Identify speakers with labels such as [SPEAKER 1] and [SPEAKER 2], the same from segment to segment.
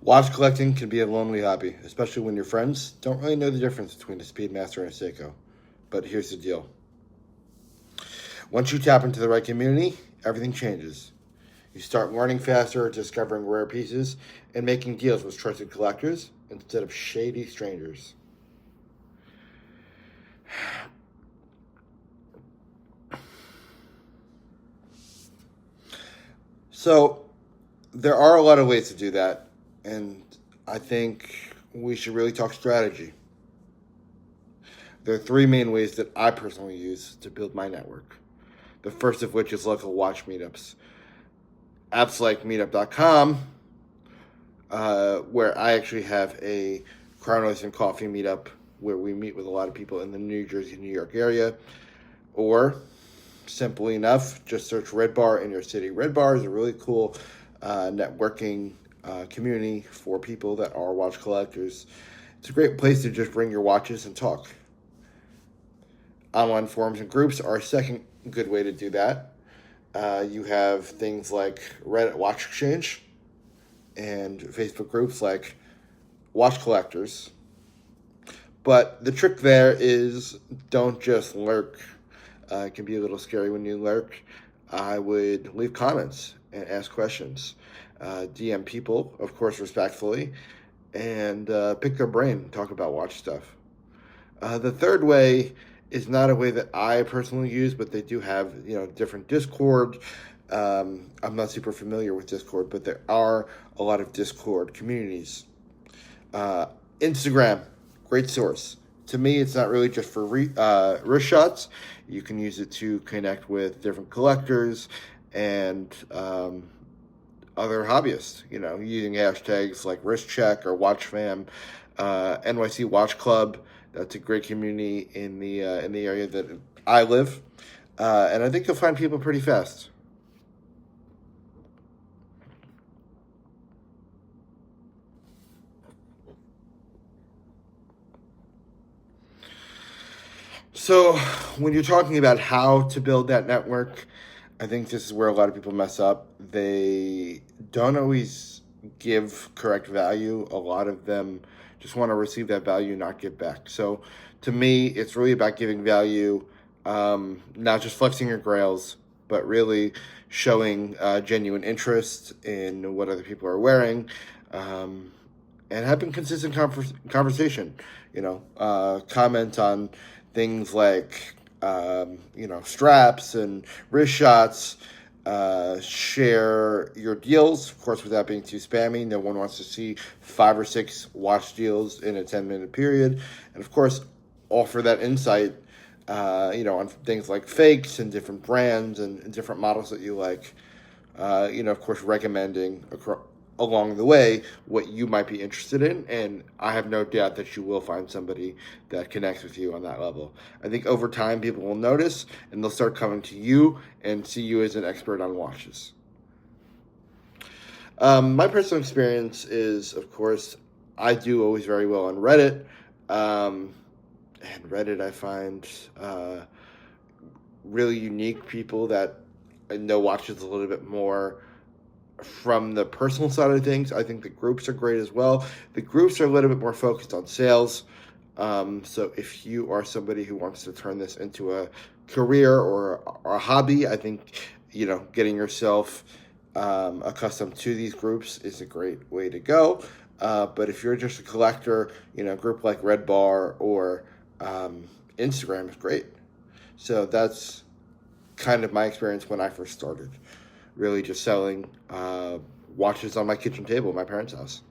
[SPEAKER 1] Watch collecting can be a lonely hobby, especially when your friends don't really know the difference between a Speedmaster and a Seiko. But here's the deal. Once you tap into the right community, everything changes. You start learning faster, discovering rare pieces, and making deals with trusted collectors instead of shady strangers. So, there are a lot of ways to do that, and I think we should really talk strategy. There are three main ways that I personally use to build my network. The first of which is local watch meetups. Apps like meetup.com, where I actually have a Chronos and Coffee meetup where we meet with a lot of people in the New Jersey, New York area. Or, simply enough, just search Red Bar in your city. Red Bar is a really cool networking community for people that are watch collectors. It's a great place to just bring your watches and talk. Online forums and groups are a second good way to do that. You have things like Reddit Watch Exchange and Facebook groups like Watch Collectors. But the trick there is don't just lurk. It can be a little scary when you lurk. I would leave comments and ask questions. DM people, of course, respectfully, and pick their brain, talk about watch stuff. The third way is not a way that I personally use, but they do have different Discord. I'm not super familiar with Discord, but there are a lot of Discord communities. Instagram, great source. To me, it's not really just for wrist shots. You can use it to connect with different collectors and other hobbyists. Using hashtags like WristCheck or WatchFam, NYC Watch Club. That's a great community in the area that I live, and I think you'll find people pretty fast. So, when you're talking about how to build that network, I think this is where a lot of people mess up. They don't always give correct value. A lot of them just want to receive that value, not give back. So, to me, it's really about giving value, not just flexing your grails, but really showing genuine interest in what other people are wearing, and having consistent conversation. Comment on things like straps and wrist shots. Share your deals, of course, without being too spammy. No one wants to see 5 or 6 watch deals in a 10-minute period. And of course, offer that insight, on things like fakes and different brands and different models that you like. Of course, recommending along the way what you might be interested in, and I have no doubt that you will find somebody that connects with you on that level. I think over time people will notice and they'll start coming to you and see you as an expert on watches. My personal experience is, of course, I do always very well on Reddit, and Reddit I find really unique people that know watches a little bit more from the personal side of things. I think the groups are great as well. The groups are a little bit more focused on sales. So if you are somebody who wants to turn this into a career or a hobby, I think, getting yourself accustomed to these groups is a great way to go. But if you're just a collector, a group like Red Bar or Instagram is great. So that's kind of my experience when I first started. Really just selling watches on my kitchen table at my parents' house.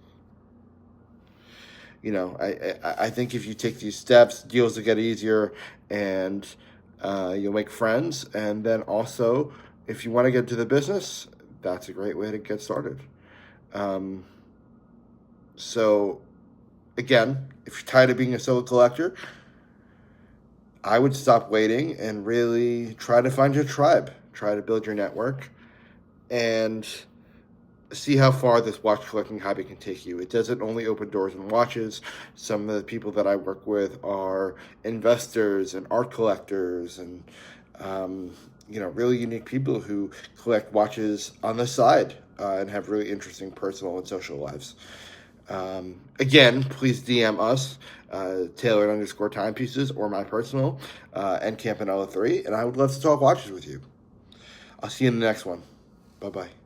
[SPEAKER 1] I think if you take these steps, deals will get easier, and you'll make friends. And then also, if you want to get into the business, that's a great way to get started. So, again, if you're tired of being a solo collector, I would stop waiting and really try to find your tribe. Try to build your network and see how far this watch collecting hobby can take you. It doesn't only open doors in watches. Some of the people that I work with are investors and art collectors and, really unique people who collect watches on the side and have really interesting personal and social lives. Again, please DM us, Tailored_timepieces, or my personal, and Campanella3, and I would love to talk watches with you. I'll see you in the next one. Bye-bye.